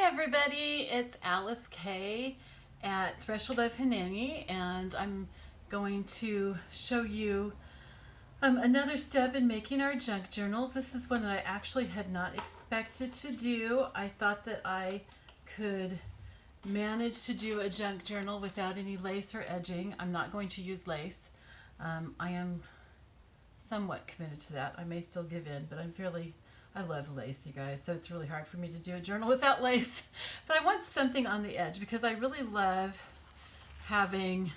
everybody, it's Alyce-Kay at Threshold of Hineni, and I'm going to show you another step in making our junk journals. This is one that I actually had not expected to do. I thought that I could manage to do a junk journal without any lace or edging. I'm not going to use lace. I am somewhat committed to that. I may still give in, but I love lace, you guys, so it's really hard for me to do a journal without lace. But I want something on the edge because I really love having,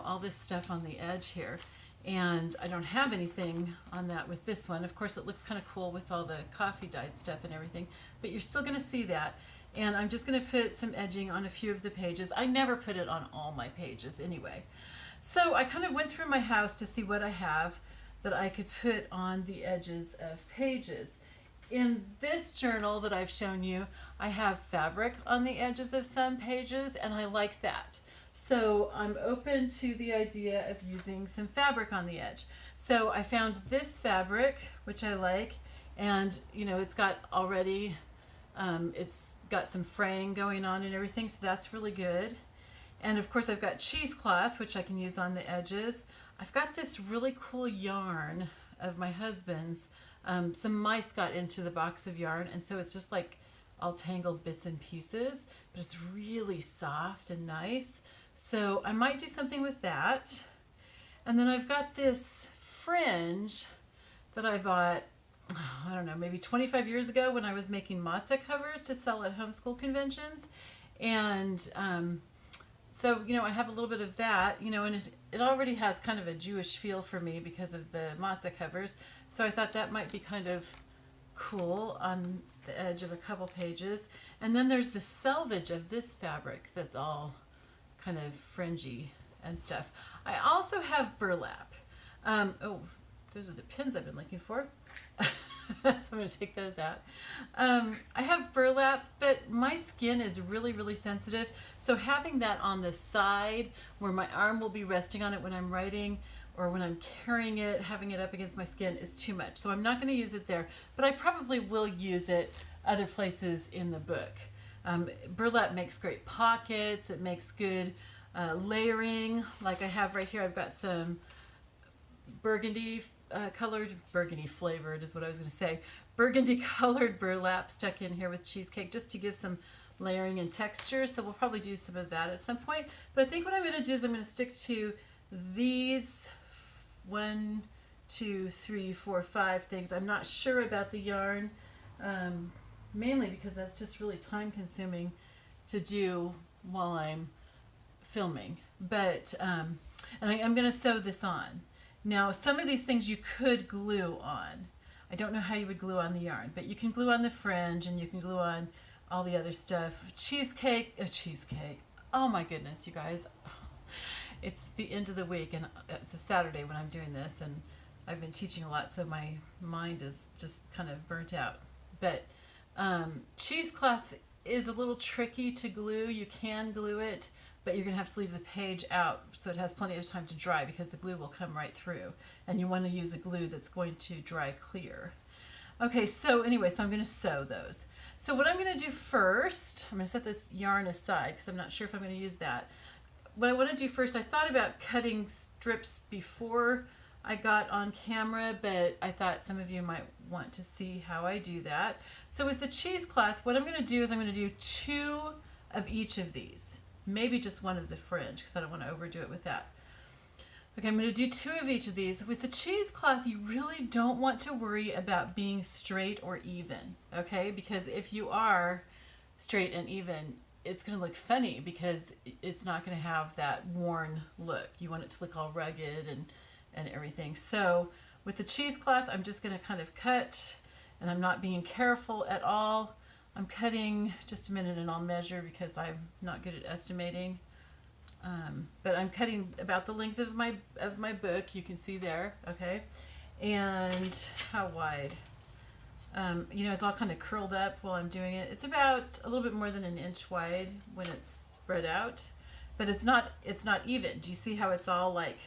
all this stuff on the edge here. And I don't have anything on that with this one. Of course, it looks kind of cool with all the coffee dyed stuff and everything, but you're still going to see that. And I'm just going to put some edging on a few of the pages. I never put it on all my pages anyway. So I kind of went through my house to see what I have that I could put on the edges of pages. In this journal that I've shown you, I have fabric on the edges of some pages, and I like that. So I'm open to the idea of using some fabric on the edge. So I found this fabric, which I like, and it's got already, it's got some fraying going on and everything, so that's really good. And of course I've got cheesecloth, which I can use on the edges. I've got this really cool yarn of my husband's. Some mice got into the box of yarn, and so it's just like all tangled bits and pieces, but it's really soft and nice. So I might do something with that. And then I've got this fringe that I bought, I don't know, maybe 25 years ago when I was making matzah covers to sell at homeschool conventions. And so, I have a little bit of that, and it already has kind of a Jewish feel for me because of the matzah covers. So I thought that might be kind of cool on the edge of a couple pages. And then there's the selvage of this fabric that's all kind of fringy and stuff. I also have burlap. Oh, those are the pins I've been looking for. So I'm going to take those out. I have burlap, but my skin is really, really sensitive. So having that on the side where my arm will be resting on it when I'm writing or when I'm carrying it, having it up against my skin is too much. So I'm not going to use it there, but I probably will use it other places in the book. Burlap makes great pockets. It makes good layering. Like I have right here, I've got some burgundy flavored is what I was going to say. Burgundy colored burlap stuck in here with cheesecake just to give some layering and texture. So we'll probably do some of that at some point. But I think what I'm going to do is I'm going to stick to these 1, 2, 3, 4, 5 things. I'm not sure about the yarn, mainly because that's just really time consuming to do while I'm filming. But and I'm going to sew this on. Now, some of these things you could glue on. I don't know how you would glue on the yarn, but you can glue on the fringe and you can glue on all the other stuff. Cheesecake. Oh my goodness, you guys. It's the end of the week and it's a Saturday when I'm doing this, and I've been teaching a lot, so my mind is just kind of burnt out. But cheesecloth is a little tricky to glue. You can glue it, but you're going to have to leave the page out so it has plenty of time to dry because the glue will come right through. And you want to use a glue that's going to dry clear. Okay, so anyway, so I'm going to sew those. So what I'm going to do first, I'm going to set this yarn aside because I'm not sure if I'm going to use that. What I want to do first, I thought about cutting strips before I got on camera, but I thought some of you might want to see how I do that. So with the cheesecloth, what I'm going to do is I'm going to do 2 of each of these. Maybe just one of the fringe because I don't want to overdo it with that. Okay, I'm going to do 2 of each of these. With the cheesecloth, you really don't want to worry about being straight or even, okay? Because if you are straight and even, it's going to look funny because it's not going to have that worn look. You want it to look all rugged and everything. So with the cheesecloth, I'm just going to kind of cut, and I'm not being careful at all. I'm cutting, just a minute and I'll measure because I'm not good at estimating. But I'm cutting about the length of my book. You can see there, okay? And how wide? It's all kind of curled up while I'm doing it. It's about a little bit more than an inch wide when it's spread out, but it's not even. Do you see how it's all like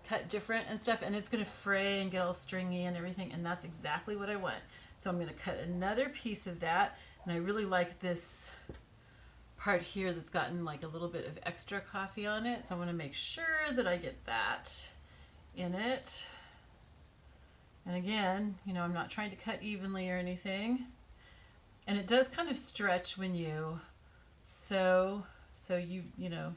cut different and stuff? And it's going to fray and get all stringy and everything, and that's exactly what I want. So I'm going to cut another piece of that, and I really like this part here that's gotten like a little bit of extra coffee on it, so I want to make sure that I get that in it. And again, you know, I'm not trying to cut evenly or anything. And it does kind of stretch when you sew, so you know,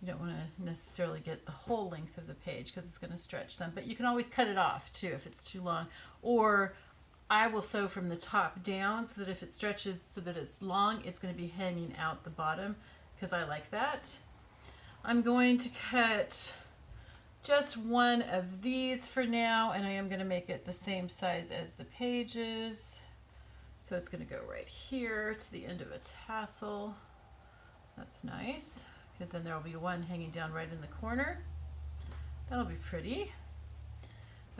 you don't want to necessarily get the whole length of the page because it's going to stretch some, but you can always cut it off too if it's too long. Or I will sew from the top down so that if it stretches so that it's long, it's going to be hanging out the bottom because I like that. I'm going to cut just one of these for now, and I am going to make it the same size as the pages. So it's going to go right here to the end of a tassel. That's nice, because then there will be one hanging down right in the corner. That'll be pretty.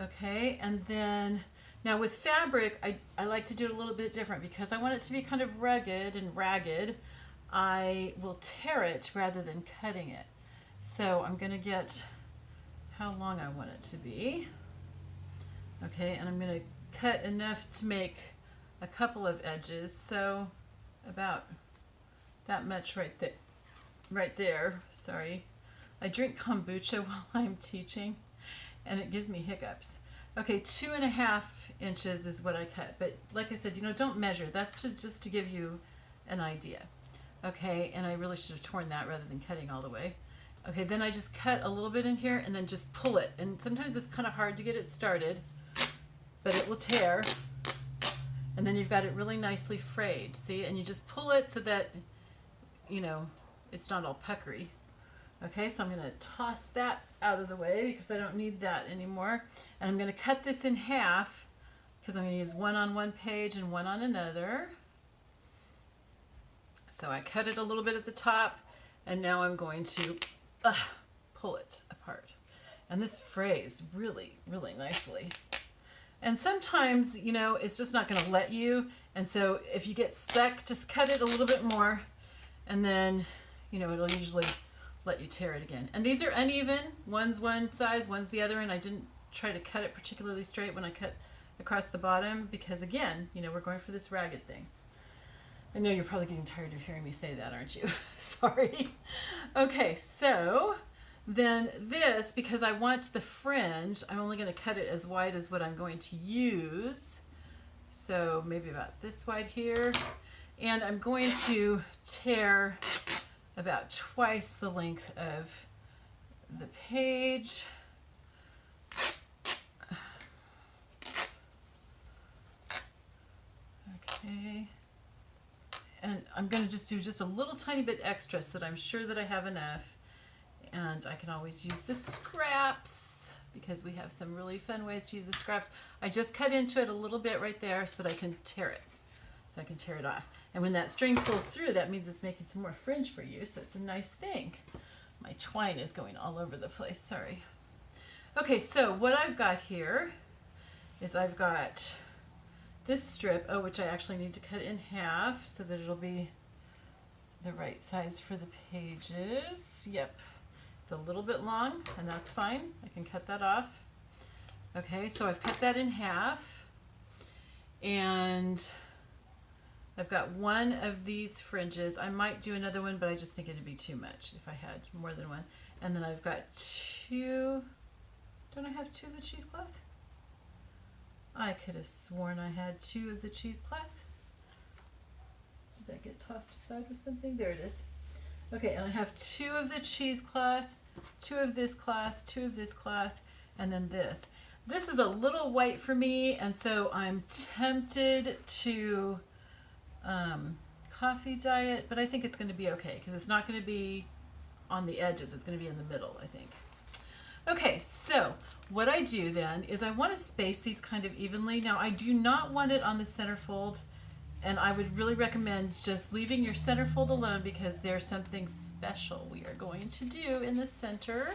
Okay, and then now with fabric, I like to do it a little bit different because I want it to be kind of rugged and ragged. I will tear it rather than cutting it. So I'm going to get how long I want it to be. Okay, and I'm going to cut enough to make a couple of edges, so about that much right there. Sorry, I drink kombucha while I'm teaching and it gives me hiccups. Okay, 2.5 inches is what I cut, but like I said, you know, don't measure. That's just to give you an idea. Okay, and I really should have torn that rather than cutting all the way. Okay, then I just cut a little bit in here and then just pull it, and sometimes it's kind of hard to get it started, but it will tear. And then you've got it really nicely frayed, see? And you just pull it so that, you know, it's not all puckery. Okay, so I'm going to toss that out of the way because I don't need that anymore. And I'm going to cut this in half because I'm going to use one on one page and one on another. So I cut it a little bit at the top, and now I'm going to pull it apart. And this frays really, really nicely. And sometimes, you know, it's just not going to let you. And so if you get stuck, just cut it a little bit more. And then, you know, it'll usually let you tear it again. And these are uneven. One's one size, one's the other. And I didn't try to cut it particularly straight when I cut across the bottom. Because again, you know, we're going for this ragged thing. I know you're probably getting tired of hearing me say that, aren't you? Sorry. Okay, so then this, because I want the fringe, I'm only going to cut it as wide as what I'm going to use. So maybe about this wide here. And I'm going to tear about twice the length of the page. Okay. And I'm going to just do just a little tiny bit extra so that I'm sure that I have enough. And I can always use the scraps because we have some really fun ways to use the scraps. I just cut into it a little bit right there so that I can tear it. So I can tear it off. And when that string pulls through, that means it's making some more fringe for you. So it's a nice thing. My twine is going all over the place. Sorry. Okay, so what I've got here is I've got this strip, which I actually need to cut in half so that it'll be the right size for the pages. Yep. It's a little bit long, and that's fine. I can cut that off. Okay, so I've cut that in half, and I've got one of these fringes. I might do another one, but I just think it'd be too much if I had more than one. And then I've got two. Don't I have two of the cheesecloth? I could have sworn I had two of the cheesecloth. Did that get tossed aside with something? There it is. Okay, and I have two of the cheesecloth, two of this cloth, two of this cloth, and then this. This is a little white for me, and so I'm tempted to coffee dye it, but I think it's going to be okay because it's not going to be on the edges. It's going to be in the middle, I think. Okay, so what I do then is I want to space these kind of evenly. Now, I do not want it on the centerfold, and I would really recommend just leaving your centerfold alone because there's something special we are going to do in the center.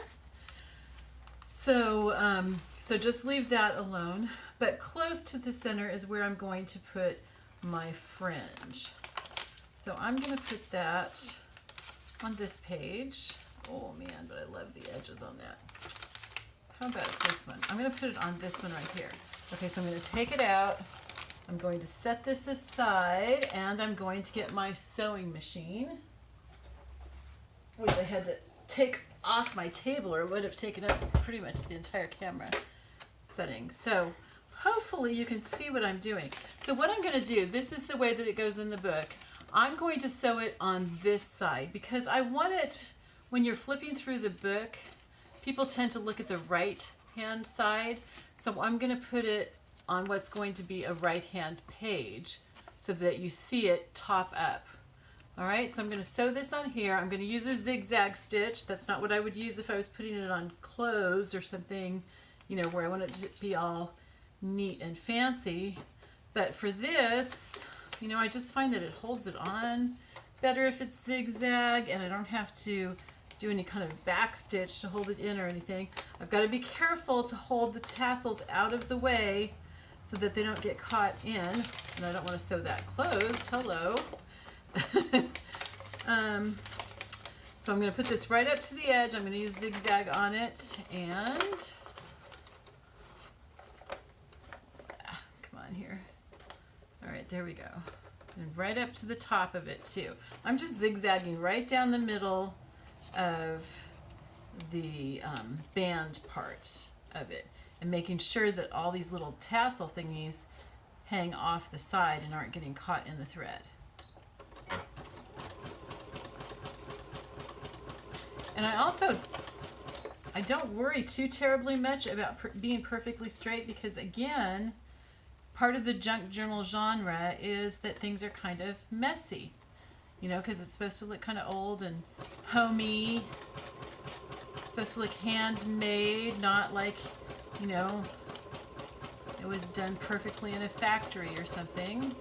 So, so just leave that alone, but close to the center is where I'm going to put my fringe. So I'm going to put that on this page. Oh man, but I love the edges on that. How about this one? I'm going to put it on this one right here. Okay, so I'm going to take it out I'm going to set this aside, and I'm going to get my sewing machine, which I had to take off my table or it would have taken up pretty much the entire camera setting. So hopefully you can see what I'm doing. So what I'm going to do, this is the way that it goes in the book. I'm going to sew it on this side because I want it, when you're flipping through the book, people tend to look at the right hand side. So I'm going to put it on what's going to be a right hand page so that you see it top up. All right, so I'm going to sew this on here. I'm going to use a zigzag stitch. That's not what I would use if I was putting it on clothes or something, you know, where I want it to be all neat and fancy. But for this, you know, I just find that it holds it on better if it's zigzag, and I don't have to do any kind of back stitch to hold it in or anything. I've got to be careful to hold the tassels out of the way so that they don't get caught in, and I don't want to sew that closed. Hello. So I'm going to put this right up to the edge. I'm going to use zigzag on it, and come on here. All right, there we go. And right up to the top of it too. I'm just zigzagging right down the middle of the band part of it, and making sure that all these little tassel thingies hang off the side and aren't getting caught in the thread. And I don't worry too terribly much about being perfectly straight because, again, part of the junk journal genre is that things are kind of messy, you know, because it's supposed to look kind of old and homey. It's supposed to look handmade, not like, you know, it was done perfectly in a factory or something.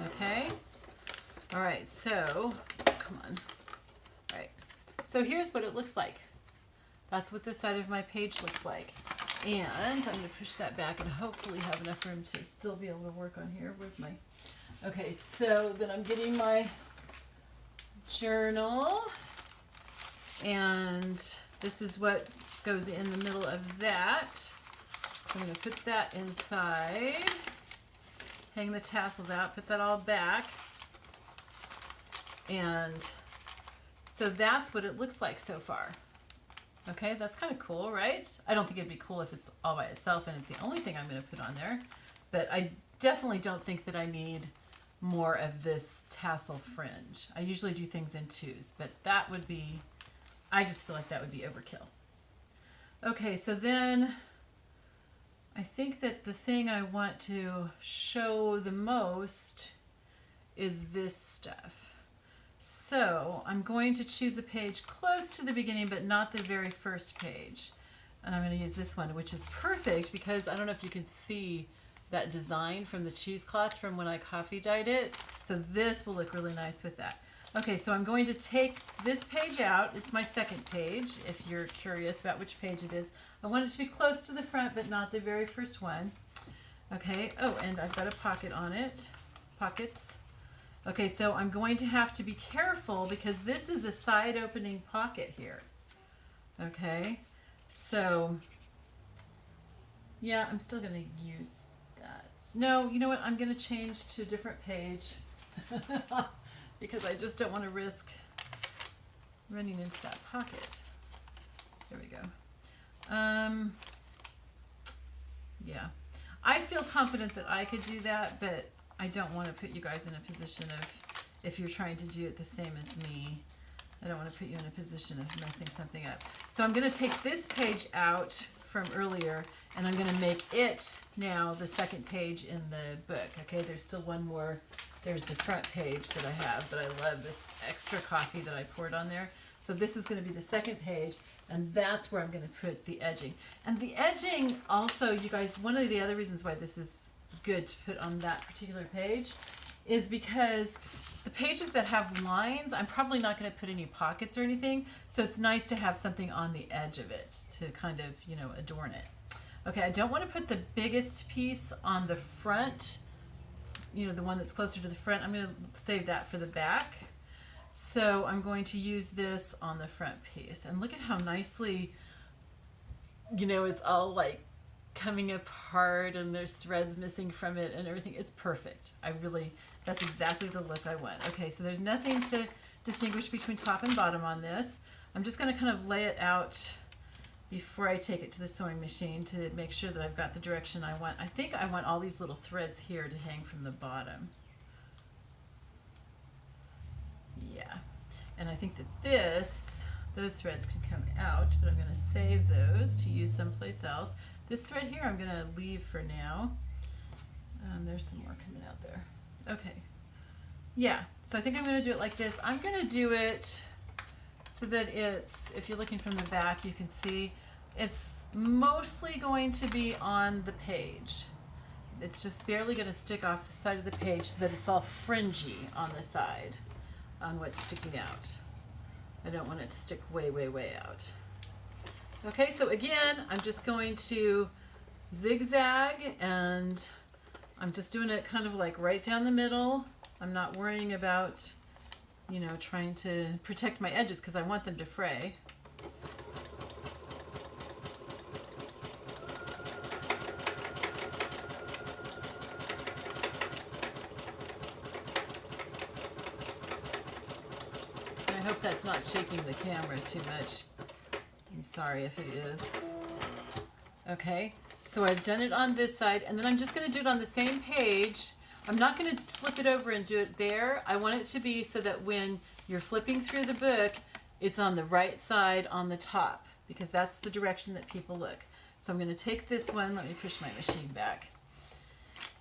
Okay. All right, so, come on. All right, so here's what it looks like. That's what this side of my page looks like. And I'm going to push that back and hopefully have enough room to still be able to work on here. Where's my... Okay, so then I'm getting my journal. And this is what goes in the middle of that. So I'm going to put that inside. Hang the tassels out, put that all back. And so that's what it looks like so far. Okay, that's kind of cool, right? I don't think it'd be cool if it's all by itself and it's the only thing I'm going to put on there. But I definitely don't think that I need more of this tassel fringe. I usually do things in twos, but that would be, I just feel like that would be overkill. Okay, so then I think that the thing I want to show the most is this stuff. So I'm going to choose a page close to the beginning, but not the very first page. And I'm going to use this one, which is perfect because I don't know if you can see that design from the cheesecloth from when I coffee dyed it. So this will look really nice with that. Okay, so I'm going to take this page out. It's my second page, if you're curious about which page it is. I want it to be close to the front, but not the very first one. Okay, oh, and I've got a pocket on it. Pockets. Okay, so I'm going to have to be careful because this is a side opening pocket here. Okay, so yeah, I'm still going to use that. No, you know what? I'm going to change to a different page because I just don't want to risk running into that pocket. There we go. Yeah, I feel confident that I could do that, but I don't want to put you guys in a position of, if you're trying to do it the same as me, I don't want to put you in a position of messing something up. So I'm going to take this page out from earlier, and I'm going to make it now the second page in the book. Okay, there's still one more. There's the front page that I have, but I love this extra coffee that I poured on there. So this is going to be the second page, and that's where I'm going to put the edging. And the edging also, you guys, one of the other reasons why this is good to put on that particular page is because the pages that have lines, I'm probably not going to put any pockets or anything, so it's nice to have something on the edge of it to kind of, you know, adorn it. Okay, I don't want to put the biggest piece on the front, you know, the one that's closer to the front. I'm going to save that for the back. So I'm going to use this on the front piece, and look at how nicely, you know, it's all like coming apart and there's threads missing from it and everything. It's perfect. That's exactly the look I want. Okay, so there's nothing to distinguish between top and bottom on this. I'm just going to kind of lay it out before I take it to the sewing machine to make sure that I've got the direction I want. I think I want all these little threads here to hang from the bottom. Yeah, and I think that those threads can come out, but I'm going to save those to use someplace else. This thread here I'm going to leave for now. There's some more coming out there. Okay. Yeah, so I think I'm going to do it like this. I'm going to do it so that it's, if you're looking from the back, you can see it's mostly going to be on the page. It's just barely going to stick off the side of the page so that it's all fringy on the side on what's sticking out. I don't want it to stick way, way, way out. Okay, so again, I'm just going to zigzag, and I'm just doing it kind of like right down the middle. I'm not worrying about, you know, trying to protect my edges because I want them to fray. I hope that's not shaking the camera too much. I'm sorry if it is. Okay, so I've done it on this side, and then I'm just going to do it on the same page. I'm not going to flip it over and do it there. I want it to be so that when you're flipping through the book, it's on the right side on the top, because that's the direction that people look. So I'm going to take this one, let me push my machine back,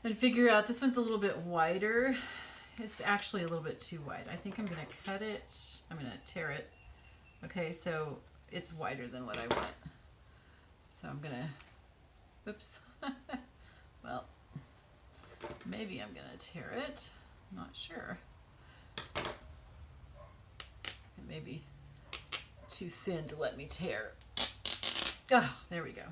and figure out this one's a little bit wider. It's actually a little bit too wide. I think I'm going to cut it. I'm going to tear it. Okay, so it's wider than what I want. So I'm going to, oops. Well, maybe I'm going to tear it. I'm not sure. It may be too thin to let me tear. Oh, there we go.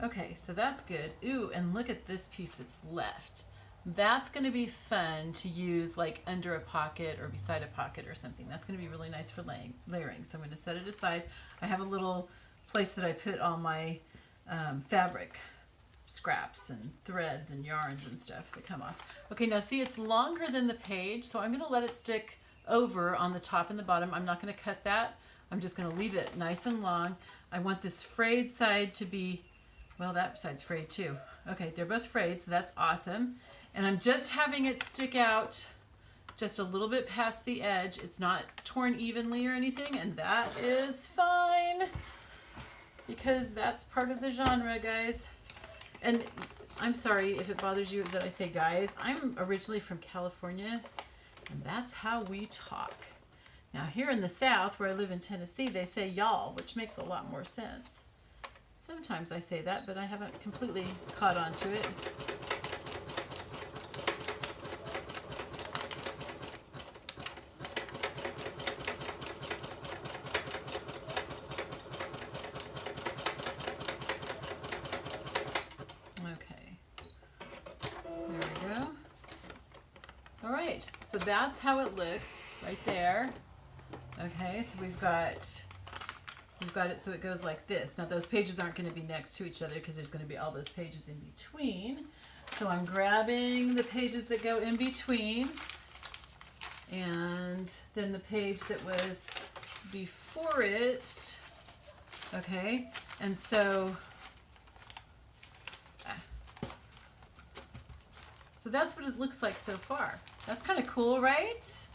Okay, so that's good. Ooh, and look at this piece that's left. That's going to be fun to use like under a pocket or beside a pocket or something. That's going to be really nice for layering. So I'm going to set it aside. I have a little place that I put all my fabric scraps and threads and yarns and stuff that come off. Okay, now see, it's longer than the page, so I'm going to let it stick over on the top and the bottom. I'm not going to cut that. I'm just going to leave it nice and long. I want this frayed side to be, well, that side's frayed too. Okay, they're both frayed, so that's awesome. And I'm just having it stick out just a little bit past the edge. It's not torn evenly or anything, and that is fine because that's part of the genre, guys. And I'm sorry if it bothers you that I say guys. I'm originally from California, and that's how we talk. Now here in the South, where I live in Tennessee, they say y'all, which makes a lot more sense. Sometimes I say that, but I haven't completely caught on to it. So that's how it looks right there. Okay, so we've got it so it goes like this. Now those pages aren't going to be next to each other because there's going to be all those pages in between. So I'm grabbing the pages that go in between, and then the page that was before it. Okay, and so that's what it looks like so far. That's kind of cool, right?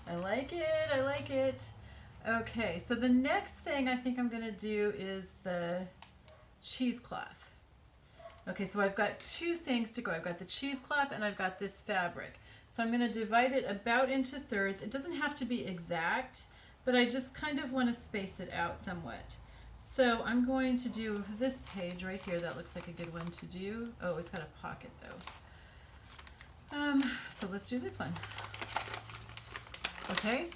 I like it, I like it. Okay, so the next thing I think I'm gonna do is the cheesecloth. Okay, so I've got two things to go. I've got the cheesecloth and I've got this fabric. So I'm gonna divide it about into thirds. It doesn't have to be exact, but I just kind of wanna space it out somewhat. So I'm going to do this page right here. That looks like a good one to do. Oh, it's got a pocket though. So let's do this one. Okay,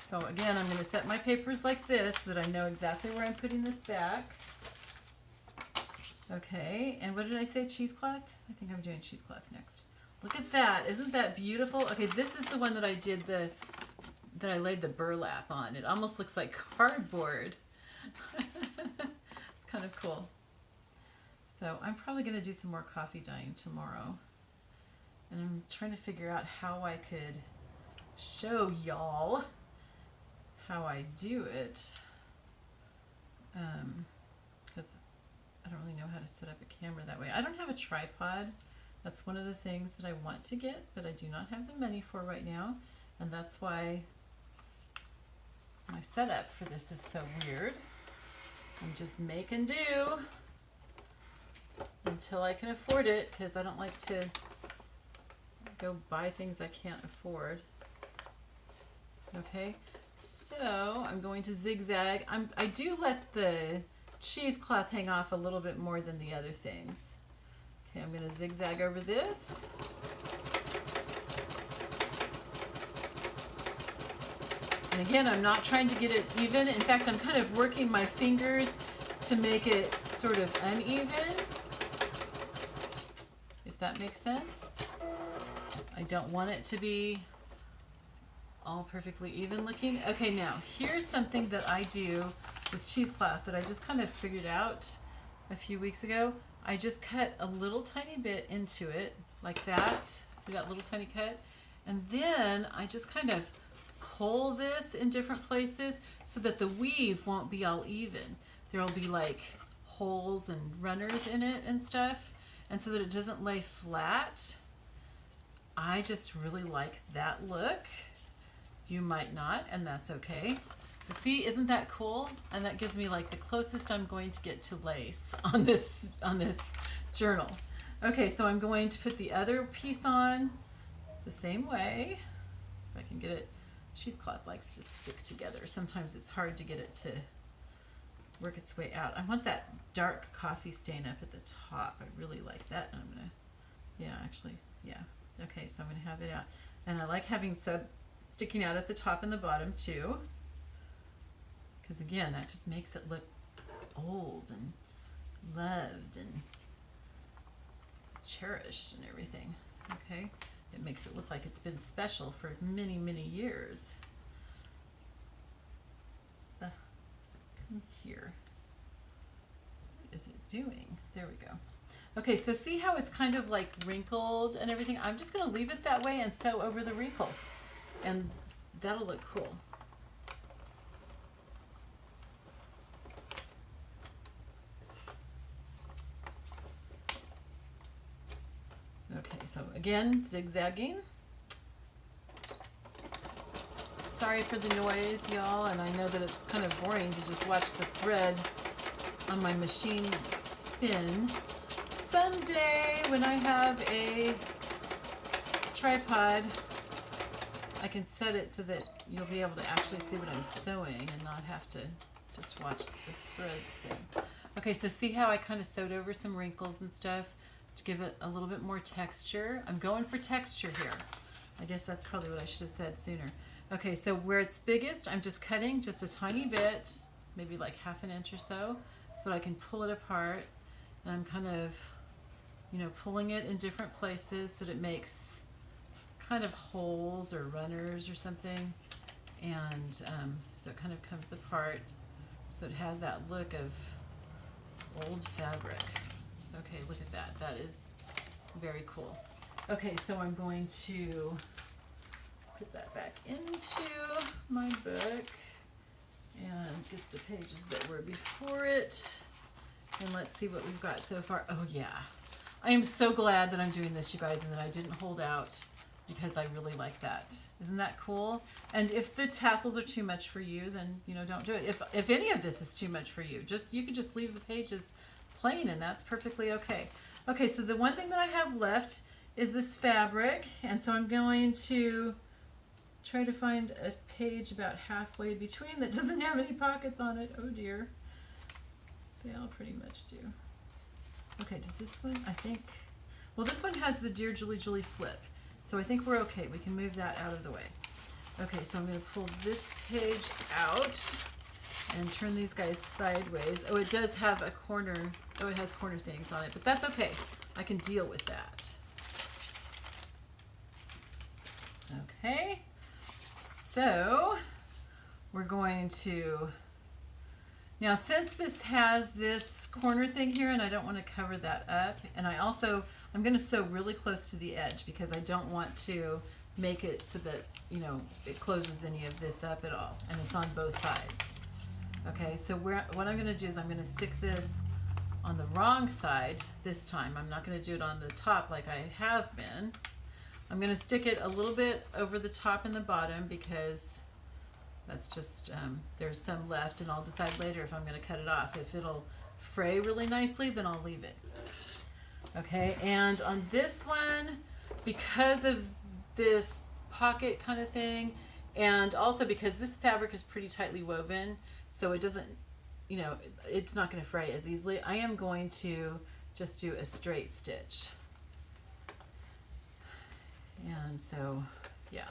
so again, I'm going to set my papers like this so that I know exactly where I'm putting this back. Okay, and what did I say, cheesecloth? I think I'm doing cheesecloth next. Look at that, isn't that beautiful? Okay, this is the one that I did that I laid the burlap on. It almost looks like cardboard. It's kind of cool. So I'm probably going to do some more coffee dyeing tomorrow. And I'm trying to figure out how I could show y'all how I do it. Because I don't really know how to set up a camera that way. I don't have a tripod. That's one of the things that I want to get, but I do not have the money for right now. And that's why my setup for this is so weird. I'm just making do until I can afford it, because I don't like to go buy things I can't afford. Okay, so I'm going to zigzag. I do let the cheesecloth hang off a little bit more than the other things. Okay, I'm going to zigzag over this. And again, I'm not trying to get it even. In fact, I'm kind of working my fingers to make it sort of uneven, if that makes sense. I don't want it to be all perfectly even looking. Okay, now here's something that I do with cheesecloth that I just kind of figured out a few weeks ago. I just cut a little tiny bit into it like that. See that little tiny cut? And then I just kind of pull this in different places so that the weave won't be all even. There'll be like holes and runners in it and stuff, and so that it doesn't lay flat. I just really like that look. You might not, and that's okay. But see, isn't that cool? And that gives me like the closest I'm going to get to lace on this journal. Okay, so I'm going to put the other piece on the same way. If I can get it. Cheesecloth likes to stick together. Sometimes it's hard to get it to work its way out. I want that dark coffee stain up at the top. I really like that. And I'm gonna, yeah, actually, yeah. Okay, so I'm gonna have it out. And I like having sticking out at the top and the bottom too. Because again, that just makes it look old and loved and cherished and everything. Okay. It makes it look like it's been special for many, many years. Come here. What is it doing? There we go. Okay, so see how it's kind of like wrinkled and everything? I'm just going to leave it that way and sew over the wrinkles. And that'll look cool. Okay, so again, zigzagging. Sorry for the noise, y'all, and I know that it's kind of boring to just watch the thread on my machine spin. Someday, when I have a tripod, I can set it so that you'll be able to actually see what I'm sewing and not have to just watch the thread spin. Okay, so see how I kind of sewed over some wrinkles and stuff to give it a little bit more texture. I'm going for texture here. I guess that's probably what I should have said sooner. Okay, so where it's biggest, I'm just cutting just a tiny bit, maybe like ½ an inch or so that I can pull it apart. And I'm kind of, you know, pulling it in different places so that it makes kind of holes or runners or something. And so it kind of comes apart so it has that look of old fabric. Okay, look at that. That is very cool. Okay, so I'm going to put that back into my book and get the pages that were before it. And let's see what we've got so far. Oh yeah. I am so glad that I'm doing this, you guys, and that I didn't hold out, because I really like that. Isn't that cool? And if the tassels are too much for you, then, you know, don't do it. If any of this is too much for you, you can just leave the pages plain, and that's perfectly okay. Okay, so the one thing that I have left is this fabric, and so I'm going to try to find a page about halfway between that doesn't have any pockets on it. Oh dear. They all pretty much do. Okay, does this one, I think, well, this one has the Dear Julie Julie flip, so I think we're okay. We can move that out of the way. Okay, so I'm going to pull this page out and turn these guys sideways. Oh, it does have a corner. Oh, it has corner things on it, but that's okay. I can deal with that. Okay, so we're going to Now, since this has this corner thing here, and I don't want to cover that up, and I'm going to sew really close to the edge because I don't want to make it so that, it closes any of this up at all, and it's on both sides. Okay, so what I'm going to do is I'm going to stick this on the wrong side this time. I'm not going to do it on the top like I have been. I'm going to stick it a little bit over the top and the bottom because that's just, there's some left, and I'll decide later if I'm going to cut it off. If it'll fray really nicely, then I'll leave it. Okay, and on this one, because of this pocket kind of thing, and also because this fabric is pretty tightly woven, so it doesn't, it's not going to fray as easily, I am going to just do a straight stitch. And so, yeah.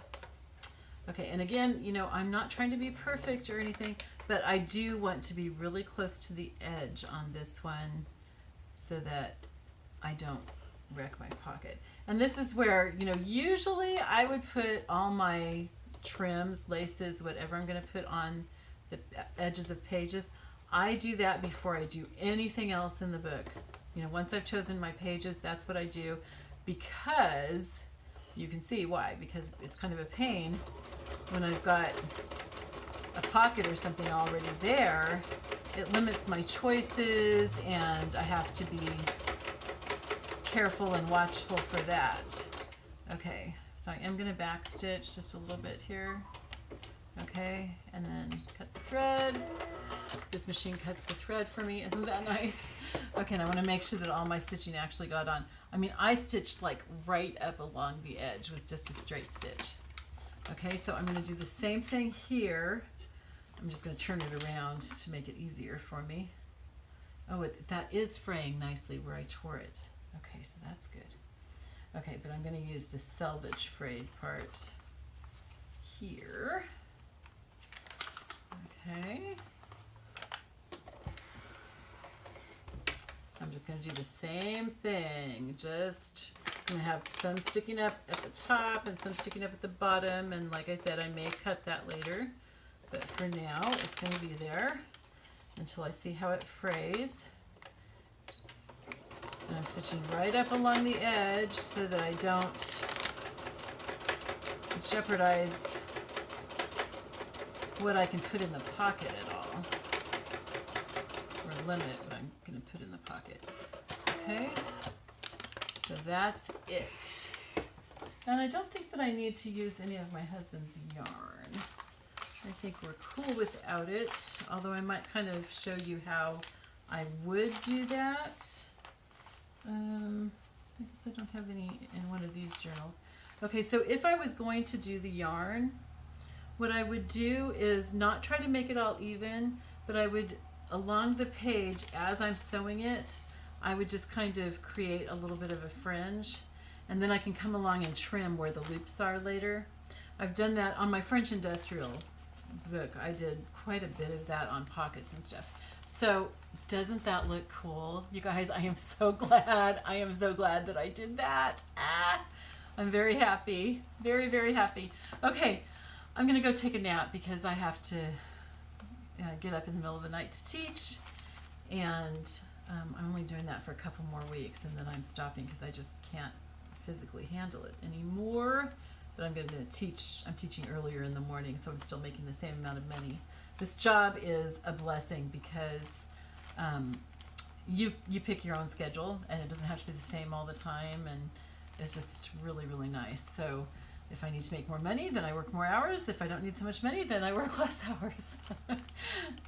Okay, and again, I'm not trying to be perfect or anything, but I do want to be really close to the edge on this one so that I don't wreck my pocket. And this is where, usually I would put all my trims, laces, whatever I'm going to put on the edges of pages. I do that before I do anything else in the book. Once I've chosen my pages, that's what I do, because you can see why, because it's kind of a pain when I've got a pocket or something already there. It limits my choices, and I have to be careful and watchful for that. Okay, so I am going to back stitch just a little bit here. Okay, and then cut the thread. This machine cuts the thread for me. Isn't that nice? Okay, and I want to make sure that all my stitching actually got on. I mean, I stitched like right up along the edge with just a straight stitch. Okay, so I'm going to do the same thing here. I'm just going to turn it around to make it easier for me. Oh, that is fraying nicely where I tore it. Okay, so that's good. Okay, but I'm going to use the selvage frayed part here. Okay. I'm just going to do the same thing. Just I'm going to have some sticking up at the top and some sticking up at the bottom. And like I said, I may cut that later. But for now, it's going to be there until I see how it frays. And I'm stitching right up along the edge so that I don't jeopardize what I can put in the pocket at all, or limit what I'm going to put in the pocket. Okay, so that's it. And I don't think that I need to use any of my husband's yarn. I think we're cool without it, although I might kind of show you how I would do that. I guess I don't have any in one of these journals. Okay, so if I was going to do the yarn, what I would do is not try to make it all even, but I would, along the page as I'm sewing it, I would just kind of create a little bit of a fringe, and then I can come along and trim where the loops are later. I've done that on my French industrial book. I did quite a bit of that on pockets and stuff. So doesn't that look cool? You guys, I am so glad. I am so glad that I did that. I'm very happy. Very, very happy. Okay, I'm going to go take a nap because I have to get up in the middle of the night to teach. And I'm only doing that for a couple more weeks, and then I'm stopping because I just can't physically handle it anymore. But I'm going to teach. I'm teaching earlier in the morning, so I'm still making the same amount of money. This job is a blessing because you pick your own schedule, and it doesn't have to be the same all the time, and it's just really, really nice. So if I need to make more money, then I work more hours. If I don't need so much money, then I work less hours.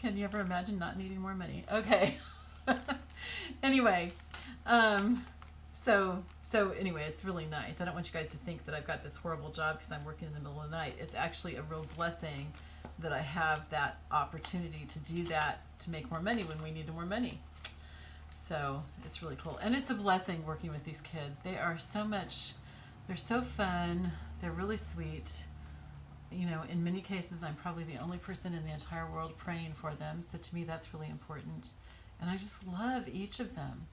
Can you ever imagine not needing more money? Okay. Anyway, so anyway, it's really nice. I don't want you guys to think that I've got this horrible job because I'm working in the middle of the night. It's actually a real blessing that I have that opportunity to do that, to make more money when we need more money. So it's really cool. And it's a blessing working with these kids. They are so much, they're so fun. They're really sweet. You know, in many cases, I'm probably the only person in the entire world praying for them. So to me, that's really important. And I just love each of them.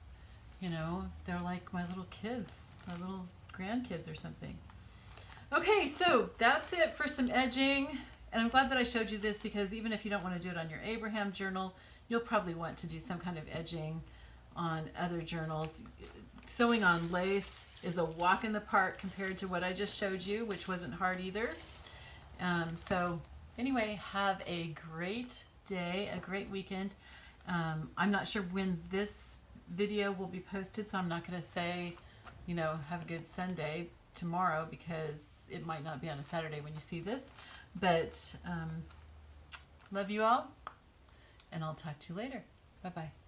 You know, they're like my little kids, my little grandkids or something. Okay, so that's it for some edging And I'm glad that I showed you this, because even if you don't want to do it on your Abraham journal, you'll probably want to do some kind of edging on other journals. Sewing on lace is a walk in the park compared to what I just showed you, which wasn't hard either. So anyway, have a great day, a great weekend. I'm not sure when this video will be posted, so I'm not going to say, you know, have a good Sunday tomorrow, because it might not be on a Saturday when you see this. But love you all, and I'll talk to you later. Bye-bye.